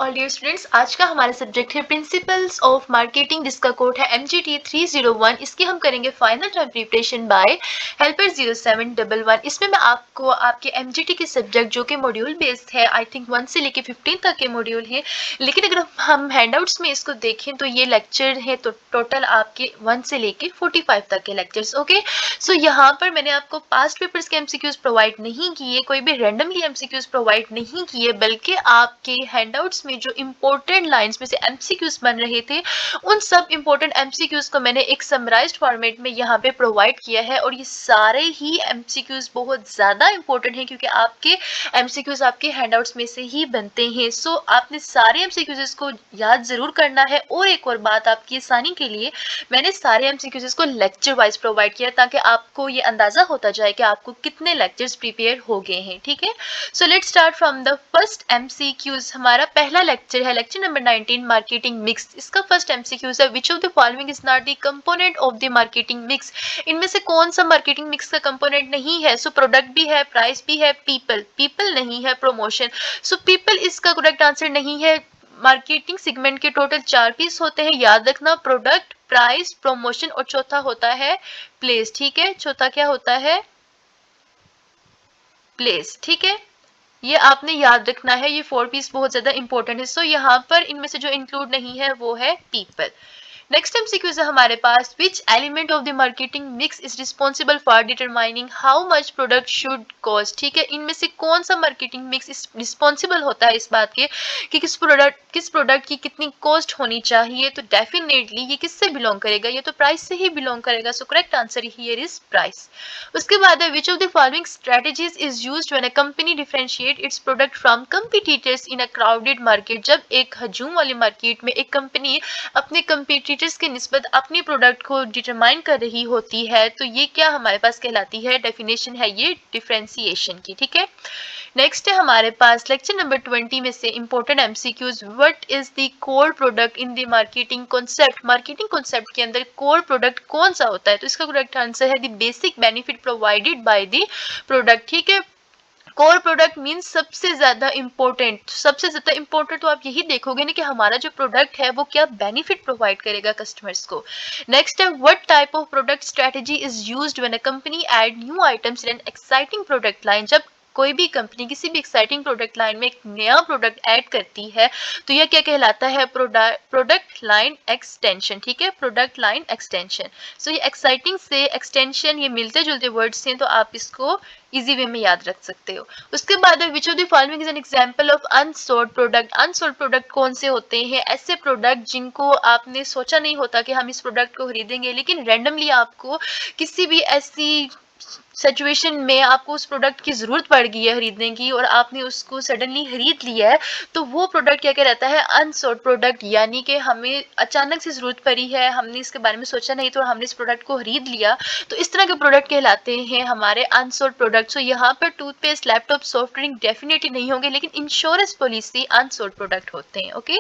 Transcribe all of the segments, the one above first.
All dear students, आज का हमारा सब्जेक्ट है प्रिंसिपल्स ऑफ मार्केटिंग, जिसका कोड है MGT 301। इसकी हम करेंगे final time preparation bye helper 0711। इसमें मैं आपको आपके MGT के सब्जेक्ट जो कि मॉड्यूल बेस्ड है, आई थिंक 1 से लेके 15 तक के मॉड्यूल है, लेकिन अगर हम हैंडआउट्स में इसको देखें तो ये लेक्चर है तो टोटल आपके 1 से लेके 45 तक के लेक्चर्स। ओके, सो यहाँ पर मैंने आपको पास्ट पेपर्स के MCQs प्रोवाइड नहीं किए, कोई भी रैंडमली MCQs प्रोवाइड नहीं किए, बल्कि आपके हैंडआउट्स में जो इंपॉर्टेंट लाइंस में से MCQs बन रहे थे उन सब इंपॉर्टेंट MCQs को मैंने एक समराइज्ड फॉर्मेट में यहाँ पे प्रोवाइड किया है। और ये सारे ही MCQs बहुत ज़्यादा इंपॉर्टेंट हैं क्योंकि आपके MCQs आपके हैंडआउट्स में से ही बनते हैं। सो आपने सारे MCQs को याद ज़रूर करना है। और एक और बात, आपकी आसानी के लिए मैंने सारे MCQs को लेक्चर वाइज प्रोवाइड किया ताकि आपको ये अंदाज़ा होता जाए कि आपको कितने लेक्चर्स प्रिपेयर हो गए हैं। ठीक है, so let's start from the first MCQs। हमारा पहला लेक्चर है लेक्चर नंबर 19, मार्केटिंग मिक्स। इसका फर्स्ट MCQs है, which of the following is not the component of the marketing mix. इनमें से कौन सा मार्केटिंग मिक्स का कंपोनेंट नहीं है? सो प्रोडक्ट भी है, प्राइस भी है, पीपल नहीं है, प्रमोशन। सो पीपल इसका करेक्ट आंसर नहीं है। मार्केटिंग सेगमेंट के टोटल 4 पीस होते हैं, याद रखना, प्रोडक्ट, प्राइस, प्रमोशन और चौथा होता है प्लेस। ठीक है, चौथा क्या होता है? प्लेस। ठीक है, ये आपने याद रखना है, ये 4 पीस बहुत ज्यादा इंपॉर्टेंट है। सो यहाँ पर इनमें से जो इंक्लूड नहीं है वो है पीपल। नेक्स्ट MCQ है हमारे पास, which element of the marketing mix is responsible for determining how much product should cost. ठीक है, इनमें से कौन सा मार्केटिंग मिक्स रिस्पॉन्सिबल होता है इस बात के कि किस प्रोडक्ट की कितनी कॉस्ट होनी चाहिए? तो डेफिनेटली ये किससे बिलोंग करेगा? ये तो प्राइस से ही बिलोंग करेगा। So correct answer here is price. उसके बाद है, which of the following strategies is used when a company differentiate it's product from competitors in a crowded market. जब एक हजूम वाली मार्केट में एक कंपनी अपने कंपटीटर्स के निस्बत अपनी प्रोडक्ट को डिटरमाइन कर रही होती है, तो ये क्या हमारे पास कहलाती है? डेफिनेशन है ये डिफरेंशिएशन की। ठीक है, नेक्स्ट है हमारे पास लेक्चर नंबर 20 में से important MCQs, what is the core product in the marketing concept. Marketing concept के अंदर कोर प्रोडक्ट कौन सा होता है? तो इसका करेक्ट आंसर है the basic benefit provided by the product. ठीक है, कोर प्रोडक्ट मीन्स सबसे ज्यादा इंपॉर्टेंट। सबसे ज्यादा इंपॉर्टेंट तो आप यही देखोगे ना कि हमारा जो प्रोडक्ट है वो क्या बेनिफिट प्रोवाइड करेगा कस्टमर्स को। नेक्स्ट है, what type of product strategy is used when a company add new items in an exciting product line. जब कोई भी कंपनी किसी भी एक्साइटिंग प्रोडक्ट लाइन में एक नया प्रोडक्ट ऐड करती है तो यह क्या कहलाता है? Product line extension. ठीक है, प्रोडक्ट लाइन एक्सटेंशन। सो ये एक्साइटिंग से एक्सटेंशन ये मिलते जुलते वर्ड्स हैं, तो आप इसको इजी वे में याद रख सकते हो। उसके बाद विच of the following is an example of unsold product. Unsold product कौन से होते हैं? ऐसे प्रोडक्ट जिनको आपने सोचा नहीं होता कि हम इस प्रोडक्ट को खरीदेंगे, लेकिन रैंडमली आपको किसी भी ऐसी सिचुएशन में आपको उस प्रोडक्ट की जरूरत पड़ गई है खरीदने की और आपने उसको सडनली खरीद लिया है, तो वो प्रोडक्ट क्या कहलाता है? Unsold product. यानी कि हमें अचानक से जरूरत पड़ी है, हमने इसके बारे में सोचा नहीं तो हमने इस प्रोडक्ट को खरीद लिया, तो इस तरह के प्रोडक्ट कहलाते हैं हमारे अनसोल्ड प्रोडक्ट। सो यहाँ पर toothpaste, laptop, soft drink definitely नहीं होंगे, लेकिन इंश्योरेंस पॉलिसी अनसोल्ड प्रोडक्ट होते हैं। ओके,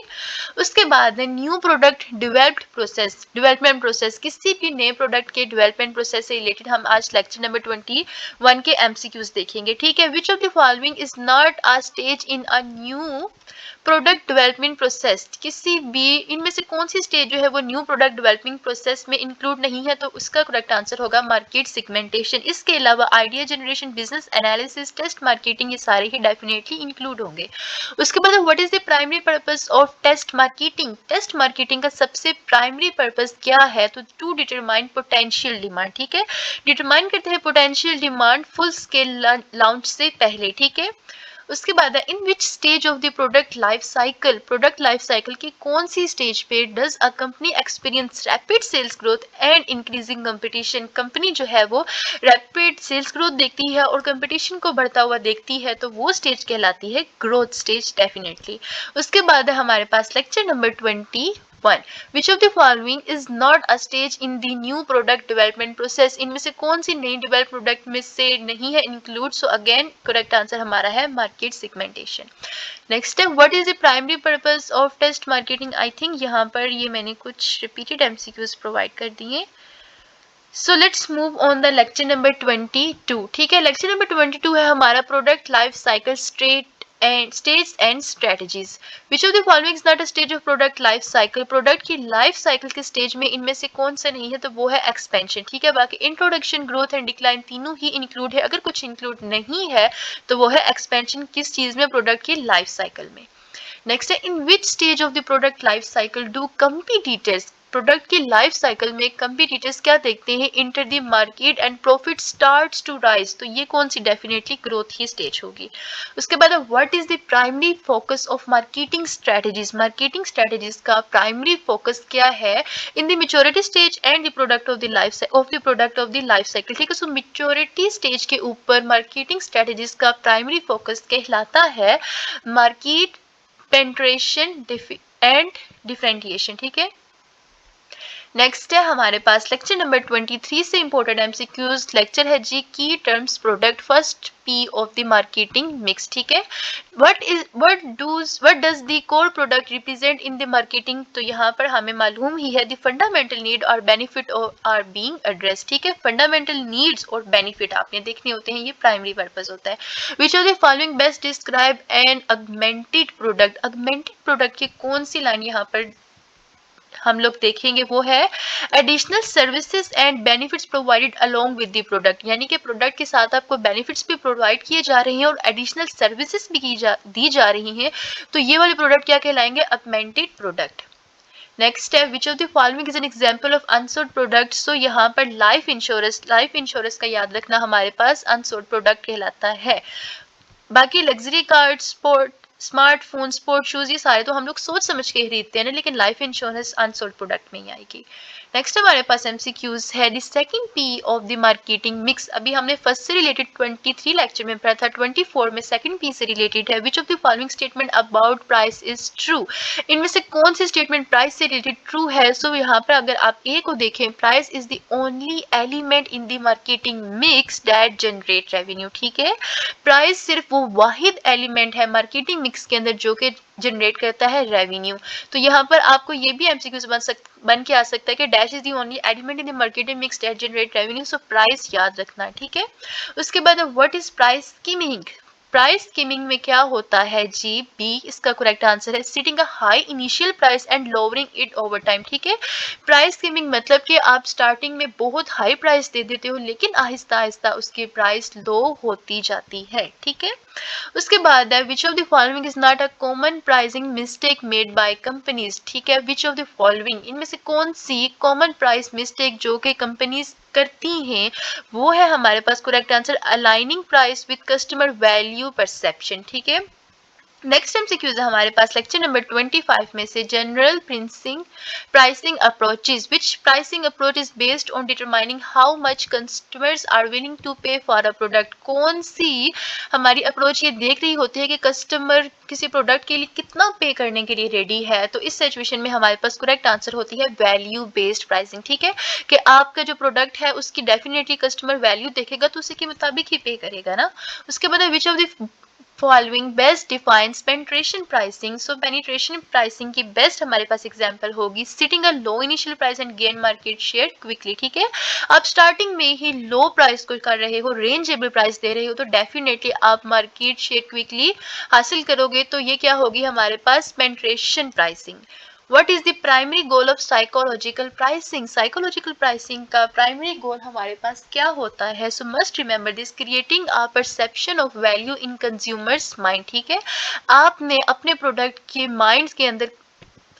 उसके बाद न्यू प्रोडक्ट डेवलपमेंट प्रोसेस। किसी भी नए प्रोडक्ट के डेवलपमेंट प्रोसेस से रिलेटेड हम आज लेक्चर नंबर 21 के MCQs देखेंगे। ठीक है, which of the following is not a stage in a new product development process. किसी भी इनमें से कौन सी स्टेज जो है वो न्यू प्रोडक्ट डेवलपमेंट प्रोसेस में इंक्लूड नहीं है? तो उसका करेक्ट आंसर होगा मार्केट सेगमेंटेशन। इसके अलावा idea generation, business analysis, test marketing, ये सारे ही डेफिनेटली इंक्लूड होंगे। उसके बाद what is the primary purpose of test marketing. Test marketing का सबसे प्राइमरी पर्पस क्या है? तो टू डिटरमाइन पोटेंशियल डिमांड। ठीक है, डिटरमाइन करते हैं potential demand full scale launch से पहले। ठीक है, उसके बाद in which stage of the product life cycle की कौन सी स्टेज पे does a company experience rapid sales growth and increasing competition. Company जो है वो रैपिड सेल्स ग्रोथ देखती है और कंपटीशन को बढ़ता हुआ देखती है, तो वो स्टेज कहलाती है ग्रोथ स्टेज डेफिनेटली। उसके बाद है हमारे पास lecture number 21, which of the following is not a stage in the new product development process. इनमें से कौन सी नई डेवलप प्रोडक्ट में से नहीं है include? So again correct answer हमारा है मार्केट सेगमेंटेशन। नेक्स्ट है, what is the primary purpose of test marketing. I think यहाँ पर ये मैंने कुछ रिपीटेड MCQs प्रोवाइड कर दिए। So let's move on the lecture number 22। ठीक है, लेक्चर नंबर 22 है हमारा product life cycle and stages and strategies. Which of the following is not a stage of product life cycle? Product की life cycle के stage में इनमें से कौन सा नहीं है? तो वो है एक्सपेंशन, ठीक है। बाकी इंट्रोडक्शन, ग्रोथ एंड डिक्लाइन तीनों ही इंक्लूड है। अगर कुछ इंक्लूड नहीं है तो वो है एक्सपेंशन, किस चीज में? प्रोडक्ट की लाइफ साइकिल में। नेक्स्ट है, in which stage of the product life cycle do competitors, product की लाइफ साइकिल में कंपीटिटर्स क्या देखते हैं? Enter the market and profit starts to rise, तो ये कौन सी? डेफिनेटली ग्रोथ ही स्टेज होगी। उसके बाद what is the primary focus of marketing strategies, marketing strategies का प्राइमरी फोकस क्या है in the maturity stage and the product of the life of the life cycle, ठीक है। सो मैच्योरिटी स्टेज के ऊपर मार्केटिंग स्ट्रेटजीज का प्राइमरी फोकस कहलाता है मार्केट पेंट्रेशन एंड डिफरेंटिएशन, ठीक है। नेक्स्ट है हमारे पास लेक्चर नंबर 23 से इंपोर्टेंट एमसीक्यूज लेक्चर है जी, की terms product, first P of the marketing mix, ठीक है। What does the core product represent in the marketing, तो यहाँ पर हमें मालूम ही है द फंडामेंटल नीड और बेनिफिट आर बीइंग एड्रेस, ठीक है। फंडामेंटल नीड्स और बेनिफिट आपने देखने होते हैं, ये प्राइमरी पर्पस होता है। Which of the following best describe N augmented product, augmented product की कौन सी लाइन यहाँ पर हम लोग देखेंगे? वो है additional services and benefits provided along with the product, यानी कि प्रोडक्ट के साथ आपको बेनिफिट्स भी प्रोवाइड किए जा रहे हैं और एडिशनल सर्विसेज भी दी जा रही हैं, तो ये वाले प्रोडक्ट क्या कहलाएंगे? Augmented product. नेक्स्ट है which of the following is an example of unsold product, so यहाँ पर लाइफ इंश्योरेंस का याद रखना हमारे पास अनसोल्ड प्रोडक्ट कहलाता है। बाकी luxury card, smartphone, sport shoes, ये सारे तो हम लोग सोच समझ के खरीदते हैं ना, लेकिन लाइफ इंश्योरेंस अनसोल्ड प्रोडक्ट में ही आएगी। नेक्स्ट हमारे पास एमसीक्यूज है the second P of the marketing mix, अभी हमने फर्स्ट से रिलेटेड 23 लेक्चर में पढ़ा था, 24 में सेकंड पी से रिलेटेड है। Which of the following statement about price is true, इनमें से कौन सी स्टेटमेंट प्राइस से रिलेटेड ट्रू है? सो यहाँ पर अगर आप ए को देखें, price is the only element in the marketing mix that generate revenue, ठीक है। प्राइस सिर्फ वो वाहिद एलिमेंट है मार्केटिंग मिक्स के अंदर जो कि जनरेट करता है रेवेन्यू। तो यहाँ पर आपको ये भी एमसीक्यूज बन के आ सकता है कि dash is the only element in the marketing mix that generate revenue, so price याद रखना, ठीक है। उसके बाद what is price skimming, price skimming में क्या होता है जी? बी इसका करेक्ट आंसर है, setting a high initial price and lowering it over time, ठीक है। प्राइस स्कीमिंग मतलब कि आप स्टार्टिंग में बहुत हाई प्राइस दे देते हो लेकिन आहिस्ता आहिस्ता उसकी प्राइस लो होती जाती है, ठीक है। उसके बाद है which of the following is not a common pricing mistake made by companies, ठीक है। विच ऑफ द फॉलोइंग, इनमें से कौन सी कॉमन प्राइस मिस्टेक जो कि कंपनीज करती हैं, वो है हमारे पास correct answer aligning price with customer value perception, ठीक है। नेक्स्ट एमसीक्यूज है हमारे पास लेक्चर नंबर 25 में से general pricing approaches, which pricing approach is based on determining how much customers are willing to pay for a product, कौन सी हमारी अप्रोच ये देख रही होती है कि कस्टमर किसी प्रोडक्ट के लिए कितना पे करने के लिए रेडी है। तो इस सिचुएशन में हमारे पास करेक्ट आंसर होती है वैल्यू बेस्ड प्राइसिंग, ठीक है। कि आपका जो प्रोडक्ट है उसकी डेफिनेटली कस्टमर वैल्यू देखेगा तो उसी के मुताबिक ही पे करेगा ना। उसके बाद विच of the following best defines penetration pricing, so penetration pricing की बेस्ट हमारे पास एग्जांपल होगी sitting a low initial price and gain market share quickly, ठीक है। आप स्टार्टिंग में ही लो प्राइस को कर रहे हो, रेंजेबल प्राइस दे रहे हो, तो डेफिनेटली आप मार्केट शेयर क्विकली हासिल करोगे, तो ये क्या होगी हमारे पास? Penetration pricing. What is the primary goal of psychological pricing? Psychological pricing का primary goal हमारे पास क्या होता है? So must remember this, creating a perception of value in consumers mind, ठीक है। आपने अपने प्रोडक्ट के माइंड के अंदर,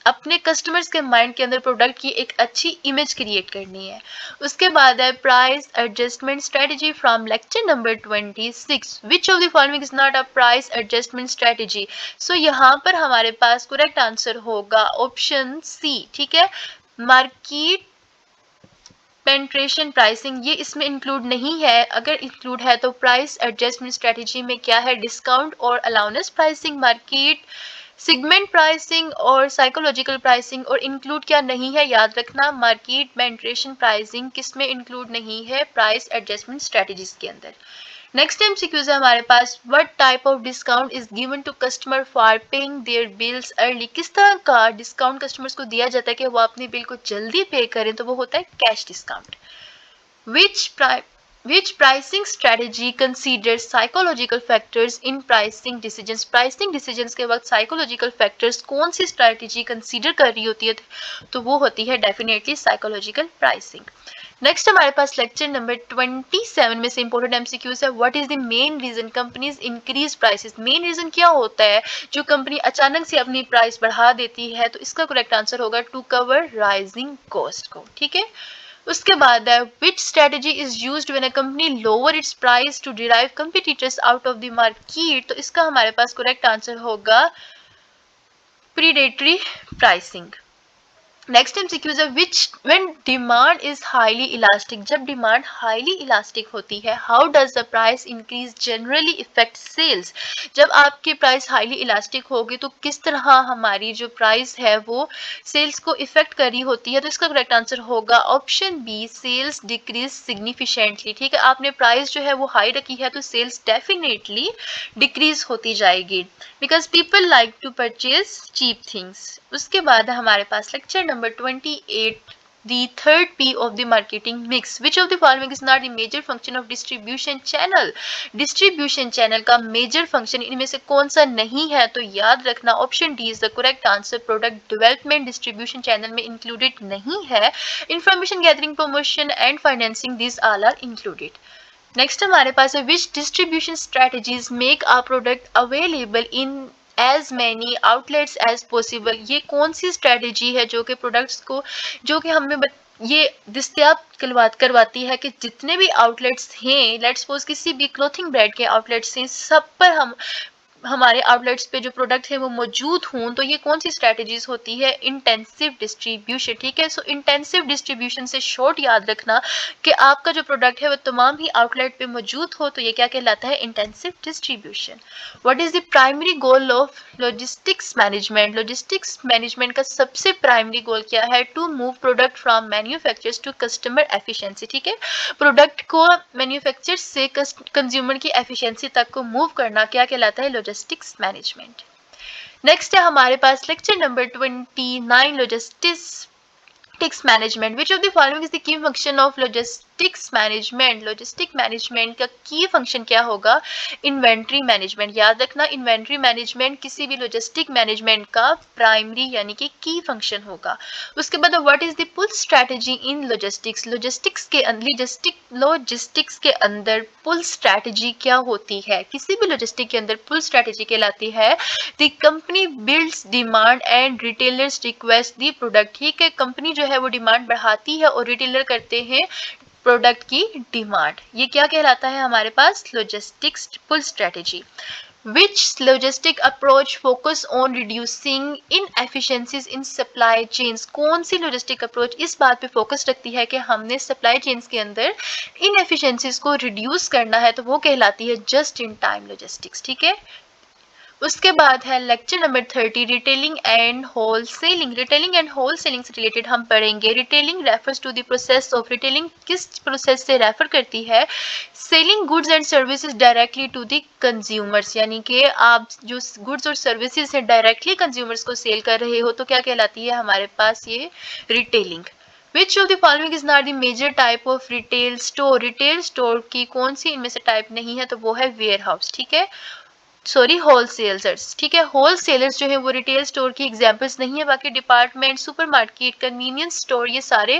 अपने कस्टमर्स के माइंड के अंदर प्रोडक्ट की एक अच्छी इमेज क्रिएट करनी है। उसके बाद है price adjustment strategy from lecture number 26, which of the following is not a price adjustment strategy, so यहाँ पर हमारे पास करेक्ट आंसर होगा ऑप्शन सी, ठीक है। मार्केट पेनिट्रेशन प्राइसिंग ये इसमें इंक्लूड नहीं है, अगर इंक्लूड है तो प्राइस एडजस्टमेंट स्ट्रेटजी में क्या है? डिस्काउंट और allowance pricing, market segment pricing और साइकोलॉजिकल प्राइसिंग, और इंक्लूड क्या नहीं है? याद रखना मार्केट पेनिट्रेशन प्राइसिंग किसमें इंक्लूड नहीं है? प्राइस एडजस्टमेंट स्ट्रेटजीज के अंदर। नेक्स्ट एमसीक्यूज है हमारे पास what type of discount is given to customer for paying their bills early, किस तरह का डिस्काउंट कस्टमर्स को दिया जाता है कि वो अपने बिल को जल्दी पे करें, तो वो होता है cash discount. Which Which pricing strategy considers psychological factors in pricing decisions? Pricing decisions के वक्त psychological factors कौन सी strategy consider कर रही होती है? तो वो होती है definitely psychological pricing. नेक्स्ट हमारे पास लेक्चर नंबर 27 में से इंपॉर्टेंट एमसीक्यूज है. What is the main reason companies increase prices? Main reason क्या होता है जो कंपनी अचानक से अपनी प्राइस बढ़ा देती है? तो इसका करेक्ट आंसर होगा टू कवर राइजिंग कॉस्ट को. ठीक है, उसके बाद है which strategy is used when a company lower its price to drive competitors out of the market? तो इसका हमारे पास करेक्ट आंसर होगा प्रीडेटरी प्राइसिंग. नेक्स्ट एमसीक्यूज है which when demand is highly elastic? जब डिमांड हाईली इलास्टिक होती है, how does the price increase generally effect sales? जब आपकी प्राइस हाईली इलास्टिक होगी तो किस तरह हमारी जो प्राइस है वो सेल्स को इफेक्ट कर रही होती है? तो इसका करेक्ट आंसर होगा option B, sales decrease significantly. ठीक है, आपने प्राइस जो है वो हाई रखी है तो सेल्स डेफिनेटली डिक्रीज होती जाएगी because people like to purchase cheap things. उसके बाद हमारे पास lecture number 28, the third P of the marketing mix. Which of the following is not the major function of distribution channel? Distribution channel का major function इनमें से कौन सा नहीं है? तो याद रखना option D is the correct answer. Product development distribution channel में इंक्लूडेड नहीं है. Information gathering, promotion and financing this all are included. Next हमारे पास है which distribution strategies make a product available in as many outlets as possible? ये कौन सी strategy है जो कि प्रोडक्ट्स को जो कि हमें ये दस्तयाब करवाती है कि जितने भी आउटलेट्स हैं, लेट्स सपोज किसी भी क्लोथिंग ब्रांड के आउटलेट्स हैं, सब पर हमारे आउटलेट्स पे जो प्रोडक्ट है वो मौजूद हों. तो ये कौन सी स्ट्रेटजीज होती है? Intensive distribution. ठीक है, सो इंटेंसिव डिस्ट्रीब्यूशन से शॉर्ट याद रखना कि आपका जो प्रोडक्ट है वो तमाम ही आउटलेट पे मौजूद हो, तो ये क्या कहलाता है? Intensive distribution. What is the primary goal of logistics management? Logistics management का सबसे प्राइमरी गोल क्या है? To move product from manufacturers to customer efficiency. ठीक है, प्रोडक्ट को मैन्युफैक्चर से कंज्यूमर की एफिशिएंसी तक को मूव करना क्या कहलाता है? Logistics management. नेक्स्ट है हमारे पास lecture number 29, logistics management. Which of the following is the key function of logistics management? Logistic management का की फंक्शन क्या होगा? Inventory management. याद रखना इन्वेंट्री मैनेजमेंट किसी भी लॉजिस्टिक मैनेजमेंट का प्राइमरी यानी कि की फंक्शन होगा. उसके बाद what is the pull strategy in logistics? Logistics के अंदर पुल स्ट्रेटजी क्या होती है? किसी भी लॉजिस्टिक के अंदर पुल स्ट्रेटजी कहलाती है the company builds demand and retailers request the product. ठीक है, कंपनी जो है वो डिमांड बढ़ाती है और रिटेलर करते हैं प्रोडक्ट की डिमांड. ये क्या कहलाता है हमारे पास? Logistics pull strategy. Which logistic approach focus on reducing inefficiencies in supply chains? कौन सी logistic approach इस बात पे फोकस रखती है कि हमने supply chains के अंदर inefficiencies को reduce करना है? तो वो कहलाती है just in time logistics. ठीक है, उसके बाद है lecture number 30, retailing and wholesaling. Retailing and wholesaling से रिलेटेड हम पढ़ेंगे. Retailing refers to the process of, retailing किस प्रोसेस से रेफर करती है? Selling goods and services directly to the consumers. यानी कि आप जो गुड्स और सर्विसेज है डायरेक्टली कंज्यूमर्स को सेल कर रहे हो तो क्या कहलाती है हमारे पास? ये retailing. Which of the following is not the major type of retail store? Retail store की कौन सी इनमें से टाइप नहीं है? तो वो है वेयर हाउस. ठीक है, सॉरी होलसेलर्स. ठीक है, होलसेलर्स जो है वो रिटेल स्टोर की एग्जांपल्स नहीं है. बाकी डिपार्टमेंट, सुपरमार्केट, कन्वीनियंस स्टोर ये सारे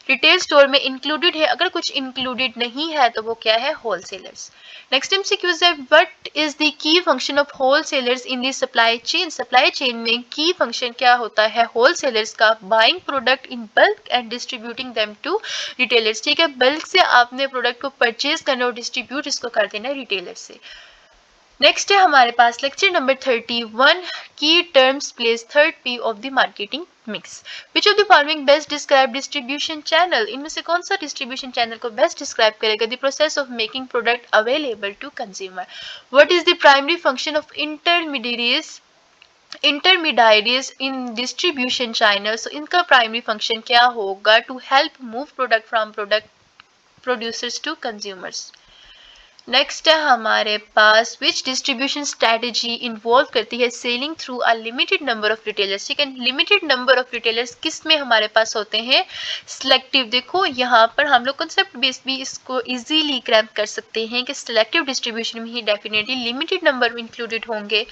रिटेल स्टोर में इंक्लूडेड है. अगर कुछ इंक्लूडेड नहीं है तो वो क्या है? होलसेलर्स. नेक्स्ट एमसीक्यूज है what is the key function of wholesalers in the supply chain? Supply chain में की फंक्शन क्या होता है होलसेलर्स का? Buying product in bulk and distributing them to retailers. ठीक है, बल्क से आपने प्रोडक्ट को परचेज करना और डिस्ट्रीब्यूट इसको कर देना रिटेलर से. नेक्स्ट है हमारे पास lecture number 31, key terms place third P of the marketing mix. Which of the following best describe distribution channel? इनमें से कौन सा डिस्ट्रीब्यूशन चैनल को बेस्ट डिस्क्राइब करेगा? The process of making product available to consumer. What is the primary function of intermediates in distribution channel? So इनका primary function क्या होगा? To help move product from product producers to consumers. Next है हमारे पास which distribution strategy involve करती है selling through a limited number of retailers. ठीक है, लिमिटेड नंबर ऑफ रिटेलर्स किस में हमारे पास होते हैं, सिलेक्टिव। देखो यहाँ पर हम लोग कंसेप्ट बेस भी इसको इजीली क्रैम्प कर सकते हैं कि सिलेक्टिव डिस्ट्रीब्यूशन में ही डेफिनेटली लिमिटेड नंबर इंक्लूडेड होंगे।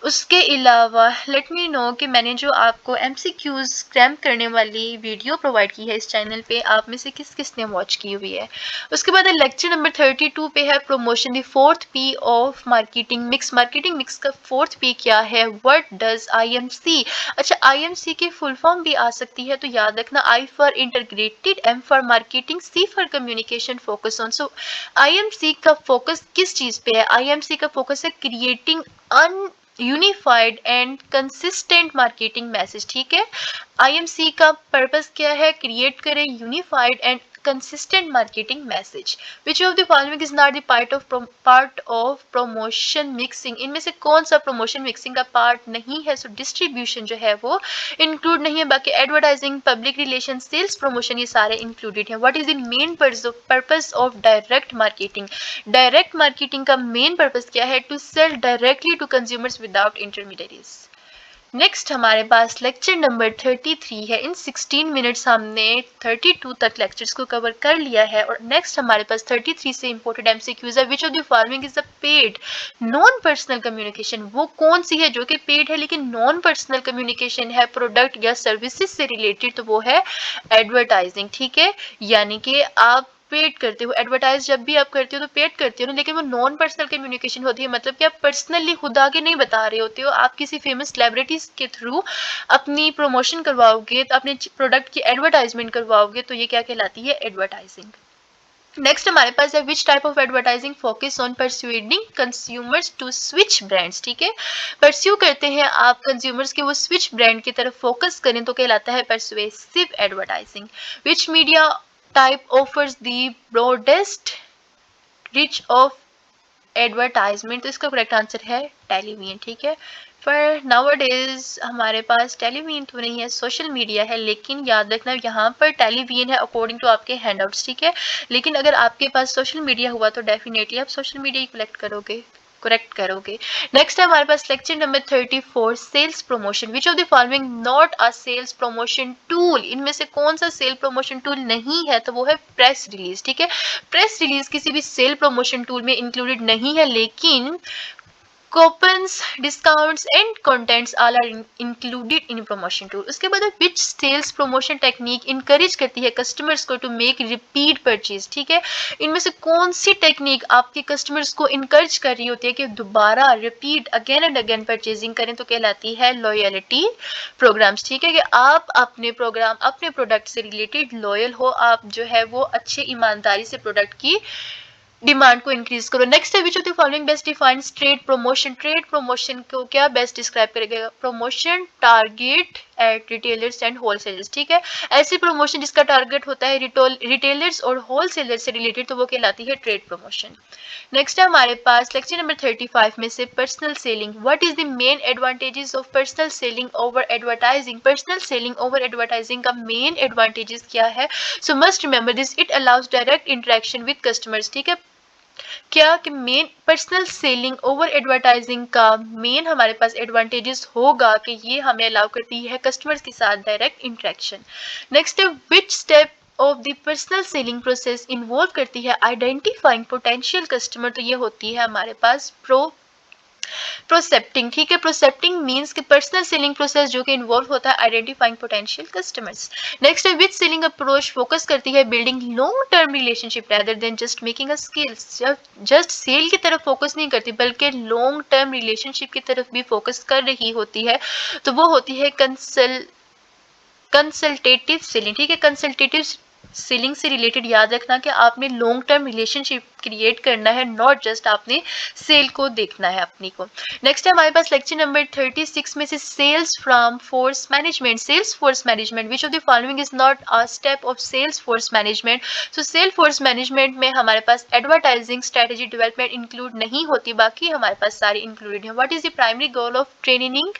उसके अलावा लेट मी नो कि मैंने जो आपको MCQs क्रैम्प करने वाली वीडियो प्रोवाइड की है इस चैनल पे, आप में से किस किस ने वॉच की हुई है। उसके बाद लेक्चर नंबर 32 पे है promotion, the fourth P of marketing mix. Marketing mix का फोर्थ पी क्या है, व्हाट डज IMC। अच्छा, IMC की फुल फॉर्म भी आ सकती है, तो याद रखना I for integrated, M for marketing, C for communication, focus on. So IMC का फोकस किस चीज पे है, IMC का फोकस है creating an unified and consistent marketing message. ठीक है, IMC का पर्पस क्या है, क्रिएट करें unified and consistent marketing message. Which of the following is not the part of promotion mixing। इनमें से कौन सा promotion mixing का part नहीं है, so distribution जो है वो include नहीं है। बाकी advertising, public relations, sales promotion ये सारे included हैं। What is the main purpose of direct marketing। direct marketing का main purpose क्या है, to sell directly to consumers without intermediaries। Next हमारे पास लेक्चर नंबर 33 है। इन 16 मिनट्स हमने 32 तक लेक्चर्स को कवर कर लिया है और नेक्स्ट हमारे पास 33 से इंपोर्टेड MCQs है। Which of the following is a paid non personal communication. वो कौन सी है जो कि पेड है लेकिन नॉन पर्सनल कम्युनिकेशन है, प्रोडक्ट या सर्विसेज से रिलेटेड, तो वो है एडवर्टाइजिंग। ठीक है, यानी कि आप पेड करते हो, एडवर्टाइज जब भी आप करते हो तो पेड करते हो ना, लेकिन वो नॉन पर्सनल कम्युनिकेशन होती है। मतलब कि आप पर्सनली खुद आके नहीं बता रहे होते हो, आप किसी फेमस सेलिब्रिटीज के थ्रू अपनी प्रमोशन करवाओगे, तो अपने प्रोडक्ट की एडवर्टाइजमेंट करवाओगे, तो ये क्या कहलाती है, एडवर्टाइजिंग। नेक्स्ट हमारे पास है which type of advertising focus on persuading consumers to switch brands. ठीक है, परस्यू करते हैं आप कंज्यूमर्स के वो स्विच ब्रांड की तरफ फोकस करें तो कहलाता है persuasive advertising. Which media type offers the broadest rich of advertisement, तो इसका करेक्ट आंसर है टेलीविजन। ठीक है, पर नाउअडेज हमारे पास टेलीविजन तो नहीं है, सोशल मीडिया है, लेकिन याद रखना यहाँ पर टेलीविजन है अकॉर्डिंग टू आपके हैंडआउट्स। ठीक है, लेकिन अगर आपके पास सोशल मीडिया हुआ तो डेफिनेटली आप सोशल मीडिया ही करेक्ट करोगे। नेक्स्ट है हमारे पास lecture number 34 sales promotion. Which of the following not a sales promotion tool. इनमें से कौन सा सेल प्रमोशन टूल नहीं है, तो वो है प्रेस रिलीज। ठीक है, प्रेस रिलीज किसी भी सेल प्रमोशन टूल में इंक्लूडेड नहीं है, लेकिन coupons, discounts and contents all are included in promotion tool। उसके बाद which sales promotion technique encourage करती है कस्टमर्स को to make repeat purchase। ठीक है, इनमें से कौन सी टेक्निक आपके कस्टमर्स को encourage कर रही होती है कि दोबारा repeat again and again purchasing करें, तो कहलाती है लॉयल्टी प्रोग्राम्स। ठीक है, कि आप अपने प्रोग्राम अपने प्रोडक्ट से रिलेटेड लॉयल हो, आप जो है वो अच्छे ईमानदारी से प्रोडक्ट की डिमांड को इंक्रीज करो। नेक्स्ट है which of the following best defines trade promotion. Trade promotion को क्या बेस्ट डिस्क्राइब करेगा, promotion target at retailers and wholesalers. ठीक है, ऐसी प्रमोशन जिसका टारगेट होता है रिटेलर्स और होलसेलर्स से रिलेटेड, तो वो कहलाती है ट्रेड प्रमोशन। नेक्स्ट है हमारे पास लेक्चर नंबर 35 में से personal selling. What is the main advantages of personal selling over advertising. Personal selling over advertising का मेन एडवांटेजेस क्या है, सो must remember this, it allows direct interaction with customers. ठीक है, क्या कि main personal selling over advertising का main हमारे पास advantages होगा कि ये हमें अलाउ करती है कस्टमर्स के साथ डायरेक्ट इंटरेक्शन। नेक्स्ट है which step of the personal selling process involve करती है आइडेंटिफाइंग पोटेंशियल कस्टमर, तो ये होती है हमारे पास प्रोसेप्टिंग। ठीक है, प्रोसेप्टिंग मींस कि पर्सनल सेलिंग प्रोसेस जो कि इन्वॉल्व होता है आइडेंटिफाइंग पोटेंशियल कस्टमर्स। नेक्स्ट है विच सेलिंग अप्रोच फोकस करती है building long term relationship rather than just making a skills. Just sell की तरफ फोकस नहीं करती बल्कि लॉन्ग टर्म रिलेशनशिप की तरफ भी फोकस कर रही होती है, तो वो होती है कंसल्टेटिव सेलिंग। ठीक है, कंसल्टेटिव सेलिंग से रिलेटेड याद रखना कि आपने लॉन्ग टर्म रिलेशनशिप क्रिएट करना है, नॉट जस्ट आपने सेल को देखना है अपनी को। नेक्स्ट है हमारे पास लेक्चर नंबर 36 में से sales from force management. Sales force management, which of the following is not a step of sales force management. So sale force management में हमारे पास एडवर्टाइजिंग स्ट्रेटेजी डेवलपमेंट इंक्लूड नहीं होती, बाकी हमारे पास सारी इंक्लूडेड है। What is the primary goal of training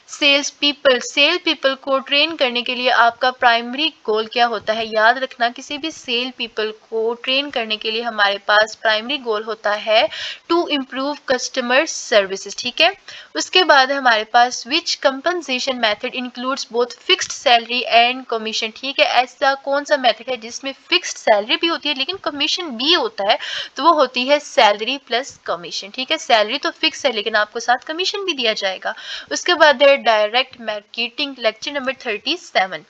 sale people को ट्रेन करने के लिए आपका प्राइमरी गोल क्या होता है? याद रखना, किसी भी सेल पीपल को ट्रेन करने के लिए हमारे पास प्राइमरी गोल होता है टू इम्प्रूव कस्टमर सर्विसेज, ठीक है। उसके बाद हमारे पास which compensation method includes both fixed salary and commission, ठीक है। ऐसा कौन सा मेथड है जिसमें फिक्स्ड सैलरी भी होती है लेकिन कमीशन भी होता है? तो वो होती है सैलरी प्लस कमीशन, ठीक है। सैलरी तो फिक्स है लेकिन आपको साथ कमीशन भी दिया जाएगा। उसके बाद है direct marketing, lecture number 37।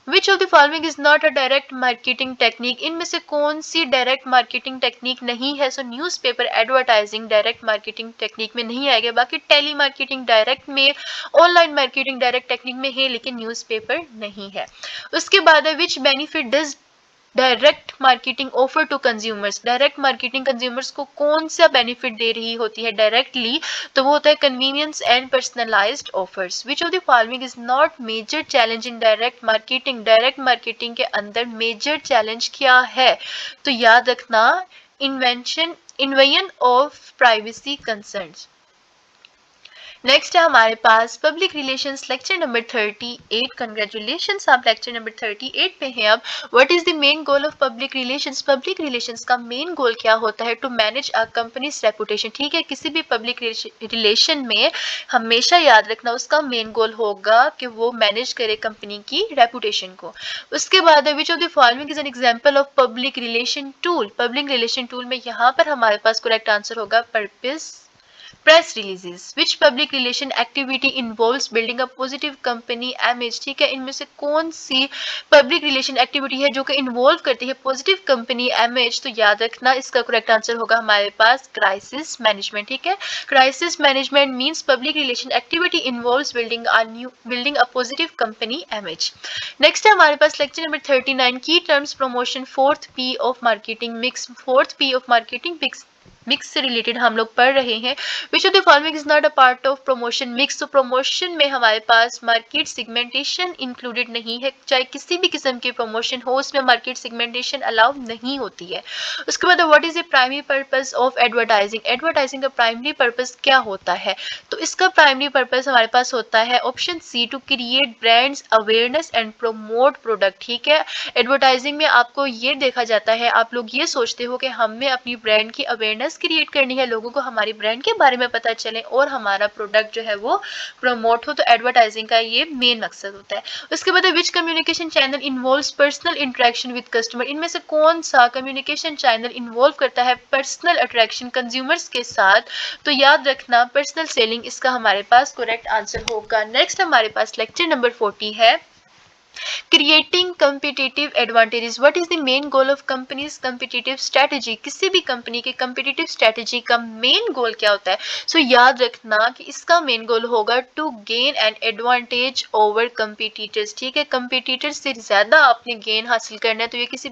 Which of the following is not a direct marketing technique, इनमें से कौन सी डायरेक्ट मार्केटिंग टेक्निक नहीं है? So newspaper advertising direct marketing technique में नहीं आएगा। बाकी टेली मार्केटिंग डायरेक्ट में, ऑनलाइन मार्केटिंग डायरेक्ट टेक्निक में है लेकिन न्यूज़पेपर नहीं है। उसके बाद है which benefit does direct marketing offer to consumers, direct marketing consumers को कौन सा बेनिफिट दे रही होती है डायरेक्टली? तो वो होता है convenience and personalised offers. Which of the following is not major challenge in direct marketing, direct marketing के अंदर मेजर चैलेंज क्या है? तो याद रखना, invention of privacy concerns. Next है हमारे पास public relations, lecture number 38। Congratulations, आप लेक्चर नंबर 38 पे हैं। अब what is the main goal of public relations, public relations का मेन गोल क्या होता है? To manage a companies reputation, ठीक है। किसी भी पब्लिक रिलेशन में हमेशा याद रखना उसका मेन गोल होगा कि वो मैनेज करे कंपनी की रेपुटेशन को। उसके बाद विच of the following is an example of public relation tool, public relation tool में यहाँ पर हमारे पास करेक्ट आंसर होगा purpose press releases. Which public relation activity involves building a positive company image, ठीक है। इनमें से कौन सी पब्लिक रिलेशन एक्टिविटी है जो कि इन्वॉल्व करती है पॉजिटिव कंपनी इमेज? तो याद रखना इसका करेक्ट आंसर होगा हमारे पास क्राइसिस मैनेजमेंट, ठीक है। Crisis management means public relation activity involves building a positive company image. Next है हमारे पास लेक्चर नंबर 39 की terms promotion, fourth P of marketing mix, fourth P of marketing mix से related हम लोग पढ़ रहे हैं। विच of the following is not a part of promotion mix, तो प्रमोशन में हमारे पास मार्केट सेगमेंटेशन इंक्लूडेड नहीं है, चाहे किसी भी किस्म की प्रमोशन हो उसमें मार्केट सेगमेंटेशन अलाउ नहीं होती है। उसके बाद what is the primary purpose of advertising, advertising का प्राइमरी पर्पस क्या होता है? तो इसका प्राइमरी पर्पस हमारे पास होता है option C, to create brands awareness and promote product, ठीक है। एडवर्टाइजिंग में आपको ये देखा जाता है, आप लोग ये सोचते हो कि हमें अपनी ब्रांड की अवेयरनेस क्रिएट करनी है, लोगों को हमारी ब्रांड के बारे में पता चले और हमारा प्रोडक्ट जो है वो प्रमोट हो, तो एडवर्टाइजिंग का ये मेन मकसद होता है। उसके बाद which communication channel involves personal interaction with customer, इनमें से कौन सा कम्युनिकेशन चैनल इन्वॉल्व करता है पर्सनल अट्रैक्शन कंज्यूमर्स के साथ? तो याद रखना पर्सनल सेलिंग इसका हमारे पास करेक्ट आंसर होगा। नेक्स्ट हमारे पास लेक्चर नंबर 40 है creating competitive advantages. What is the main goal of companies competitive strategy, किसी भी कंपनी के कम्पिटिटिव स्ट्रेटेजी का मेन गोल क्या होता है? सो याद रखना कि इसका मेन गोल होगा to gain an advantage over competitors, ठीक है। कंपिटिटर्स से ज्यादा आपने गेन हासिल करना है, तो ये किसी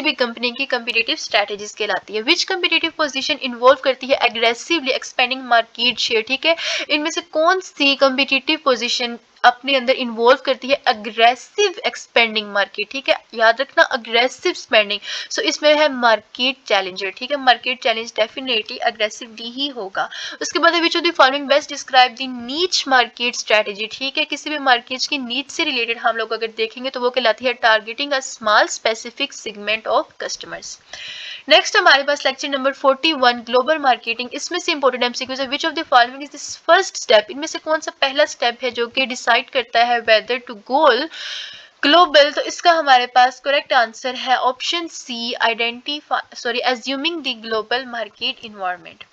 भी कंपनी की कम्पिटिटिव स्ट्रेटेजीज कहलाती है। विच कम्पिटिटिव पोजीशन इन्वॉल्व करती है एग्रेसिवली एक्सपेंडिंग मार्केट शेयर, ठीक है। इनमें से कौन सी कम्पिटिटिव पोजीशन अपने अंदर इन्वॉल्व करती है अग्रेसिव एक्सपेंडिंग मार्केट, ठीक है। याद रखना अग्रेसिव स्पेंडिंग, सो इसमें है मार्केट चैलेंजर, ठीक है। मार्केट चैलेंज डेफिनेटली अग्रेसिवली ही होगा। उसके बाद विच of the following best describe the नीच मार्केट स्ट्रेटेजी, ठीक है। किसी भी मार्केट की नीच से रिलेटेड हम लोग अगर देखेंगे तो वो कहलाती है targeting a small specific segment of customers. Next हमारे पास लेक्चर नंबर 41 ग्लोबल मार्केटिंग, इसमें से इंपॉर्टेंट एमसीक्यूज है। Which of the following is this first step, इनमें से कौन सा पहला स्टेप है जो कि डिसाइड करता है वेदर टू गोल ग्लोबल? तो इसका हमारे पास करेक्ट आंसर है option C, assuming the global market environment.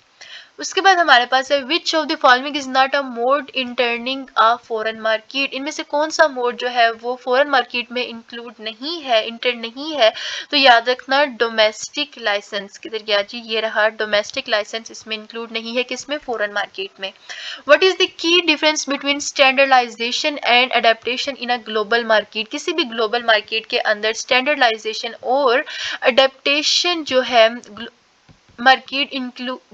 उसके बाद हमारे पास है which of the following is not a mode in turning a foreign market, इनमें से कौन सा मोड जो है वो फॉरेन मार्केट में इंक्लूड नहीं है, इंटर नहीं है? तो याद रखना डोमेस्टिक लाइसेंस, किधर गया जी, ये रहा डोमेस्टिक लाइसेंस, इसमें इंक्लूड नहीं है, किसमें? फॉरेन मार्केट में। What is the key difference between standardization and adaptation in a global market, किसी भी ग्लोबल मार्केट के अंदर स्टैंडर्डाइजेशन और अडेप्टेशन जो है मार्केट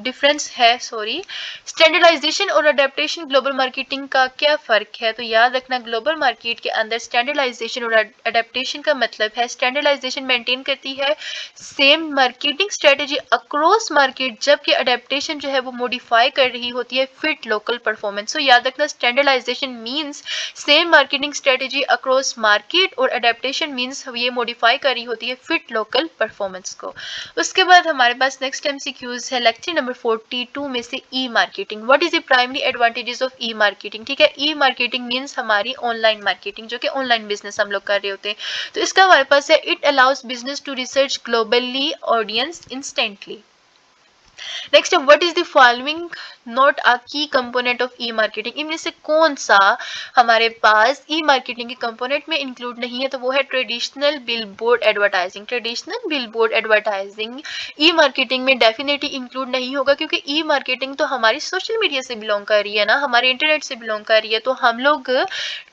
डिफरेंस है, स्टैंडर्डाइजेशन और अडेप्टेशन ग्लोबल मार्केटिंग का क्या फर्क है? तो याद रखना, ग्लोबल मार्केट के अंदर स्टैंडर्डाइजेशन और अडेप्टेशन का मतलब है स्टैंडर्डाइजेशन मेंटेन करती है same marketing strategy across market, जबकि अडेप्टेशन जो है वो मॉडिफाई कर रही होती है फिट लोकल परफॉर्मेंस। तो याद रखना, standardization means same marketing strategy across market और अडेप्टेशन मींस ये मॉडिफाई कर रही होती है फिट लोकल परफॉर्मेंस को। उसके बाद हमारे पास नेक्स्ट एमसीक्यूज है लेक्चर नंबर 42 में से E marketing. What is the primary advantages of E marketing? ठीक है, ई मार्केटिंग मींस हमारी ऑनलाइन मार्केटिंग, जो कि ऑनलाइन बिजनेस हम लोग कर रहे होते हैं। तो इसका हमारे पास है it allows business to research globally audience instantly. Next है what is the following not a key component of E marketing? इनमें से कौन सा हमारे पास ई मार्केटिंग के कंपोनेंट में इंक्लूड नहीं है? तो वो है traditional billboard advertising. Traditional billboard advertising E marketing में डेफिनेटली इंक्लूड नहीं होगा, क्योंकि ई मार्केटिंग तो हमारी सोशल मीडिया से बिलोंग कर रही है ना, हमारे इंटरनेट से बिलोंग कर रही है। तो हम लोग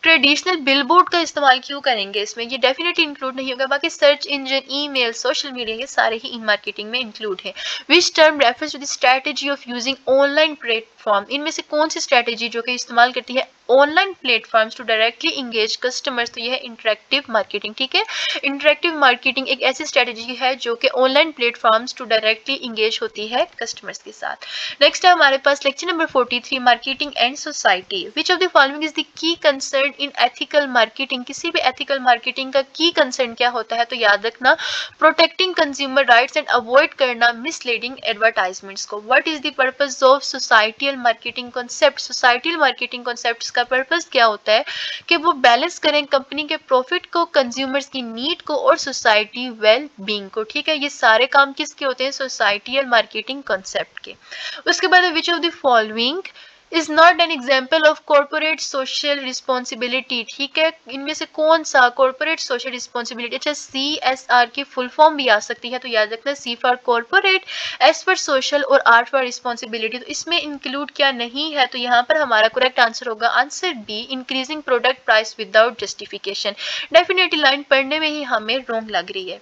ट्रेडिशनल बिलबोर्ड का इस्तेमाल क्यों करेंगे इसमें? ये डेफिनेटली इंक्लूड नहीं होगा। बाकी search engine, email, social media, ये सारे ही ई मार्केटिंग में इंक्लूड है। Which term refers to the strategy of using online platform? इनमें से कौन सी स्ट्रेटेजी जो कि इस्तेमाल करती है online platforms to directly engage customers? तो यह है इंटरेक्टिव मार्केटिंग। ठीक है, इंटरेक्टिव मार्केटिंग एक ऐसी स्ट्रेटेजी है जो कि online platforms to directly engage होती है कस्टमर्स के साथ। नेक्स्ट है हमारे पास lecture number 43 marketing and society. Which of the following is the key concern in ethical marketing? किसी भी एथिकल मार्केटिंग का की कंसर्न क्या होता है? तो याद रखना, protecting consumer rights and avoid करना मिसलीडिंग एडवर्टाइजमेंट्स को। What is the purpose of societal marketing concept? Societal marketing concepts का पर्पस क्या होता है कि वो बैलेंस करें कंपनी के प्रॉफिट को, कंज्यूमर्स की नीड को और सोसाइटी वेल बीइंग को। ठीक है, ये सारे काम किसके होते हैं? सोसाइटल मार्केटिंग कॉन्सेप्ट के। उसके बाद विच of the following is not an example of corporate social responsibility? ठीक है, इनमें से कौन सा कॉर्पोरेट सोशल रिस्पॉन्सिबिलिटी, अच्छा CSR की फुल फॉर्म भी आ सकती है, तो याद रखना C for corporate, S for social और R फॉर रिस्पॉन्सिबिलिटी। तो इसमें इंक्लूड क्या नहीं है? तो यहाँ पर हमारा करेक्ट आंसर होगा answer B, increasing product price without justification. Definitely line पढ़ने में ही हमें रॉन्ग लग रही है।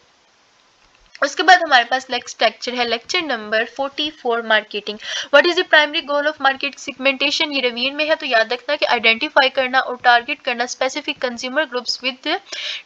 उसके बाद हमारे पास नेक्स्ट लेक्चर है lecture number 44 marketing. What is the primary goal of market segmentation? ये रिवीजन में है, तो याद रखना कि आइडेंटिफाई करना और टारगेट करना specific consumer groups with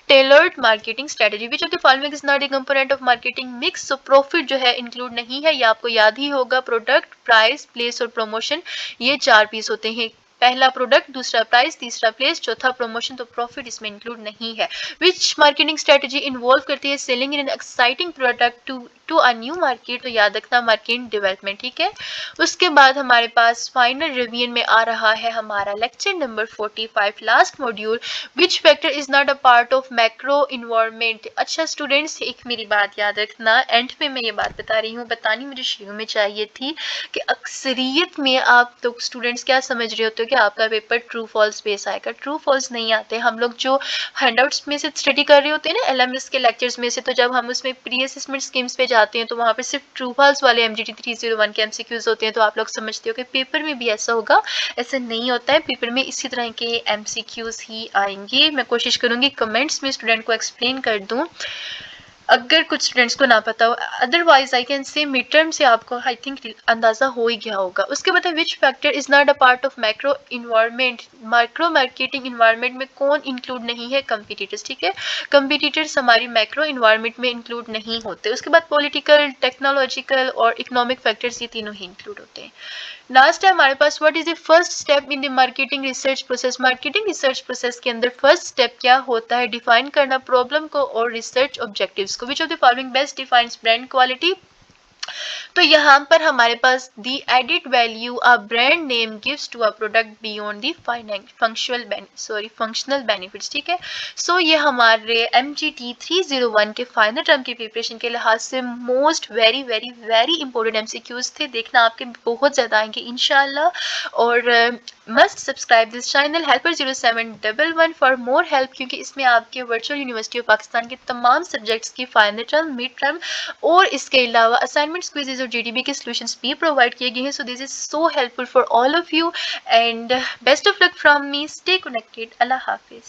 tailored marketing strategy. Which of the following is not a component of marketing mix? So profit जो है इंक्लूड नहीं है, ये आपको याद ही होगा। प्रोडक्ट, प्राइस, प्लेस और प्रमोशन, ये 4 पीस होते हैं। पहला प्रोडक्ट, दूसरा प्राइस, तीसरा प्लेस, चौथा प्रमोशन, तो प्रॉफिट इसमें इंक्लूड नहीं है। विच मार्केटिंग स्ट्रेटजी इन्वॉल्व करती है selling in an exciting product to a new market? तो याद रखना मार्केट डेवलपमेंट। ठीक है, उसके बाद हमारे पास फाइनल रिवीजन में आ रहा है हमारा lecture number 45 last module. Which factor is not a part of macro environment? अच्छा स्टूडेंट्स, एक मेरी बात याद रखना, एंड में मैं ये बात बता रही हूँ, बतानी मुझे शुरू में चाहिए थी कि अक्सरियत में आप तो स्टूडेंट्स क्या समझ रहे होते हो कि आपका पेपर ट्रू फॉल्स बेस आएगा। ट्रू फॉल्स नहीं आते। हम लोग जो हैंडआउट्स में से स्टडी कर रहे होते हैं ना LMS के लेक्चर्स में से, तो जब हम उसमें प्री असेसमेंट स्कीम्स पे जाते हैं तो वहाँ पे सिर्फ ट्रू फॉल्स वाले MGT 301 के MCQs होते हैं। तो आप लोग समझते हो कि पेपर में भी ऐसा होगा, ऐसा नहीं होता है। पेपर में इसी तरह के MCQs ही आएंगे। मैं कोशिश करूंगी कमेंट्स में स्टूडेंट को एक्सप्लेन कर दूं अगर कुछ स्टूडेंट्स को ना पता हो, otherwise I can say mid term से आपको आई थिंक अंदाजा हो ही गया होगा। उसके बाद which factor is not a part of macro environment? Micro marketing environment में कौन इंक्लूड नहीं है? कंपटीटर्स। ठीक है, कंपटीटर्स हमारी मैक्रो इन्वायरमेंट में इंक्लूड नहीं होते। उसके बाद पॉलिटिकल, टेक्नोलॉजिकल और इकोनॉमिक फैक्टर्स, ये तीनों ही इंक्लूड होते हैं। लास्ट है हमारे पास what is the first step in the marketing research process? Marketing research process के अंदर फर्स्ट स्टेप क्या होता है? डिफाइन करना प्रॉब्लम को और रिसर्च ऑब्जेक्टिव्स को। Which of the following best defines brand quality? तो यहाँ पर हमारे पास the added value a brand name gives to a product beyond the functional benefits. ठीक है, सो ये हमारे MGT 301 के फाइनल टर्म की प्रिपरेशन के लिहाज से most very very very important MCQs थे। देखना आपके बहुत ज़्यादा आएंगे इंशाल्लाह। और must subscribe this channel helper 0711 for more help, क्योंकि इसमें आपके वर्चुअल यूनिवर्सिटी ऑफ पाकिस्तान के तमाम सब्जेक्ट्स की फाइनल टर्म, मिड टर्म और इसके अलावा असाइनमेंट्स, क्विजेज और GDB के सॉल्यूशंस भी प्रोवाइड किए गए हैं। So this is so helpful for all of you and best of luck from me. Stay connected. Allah Hafiz.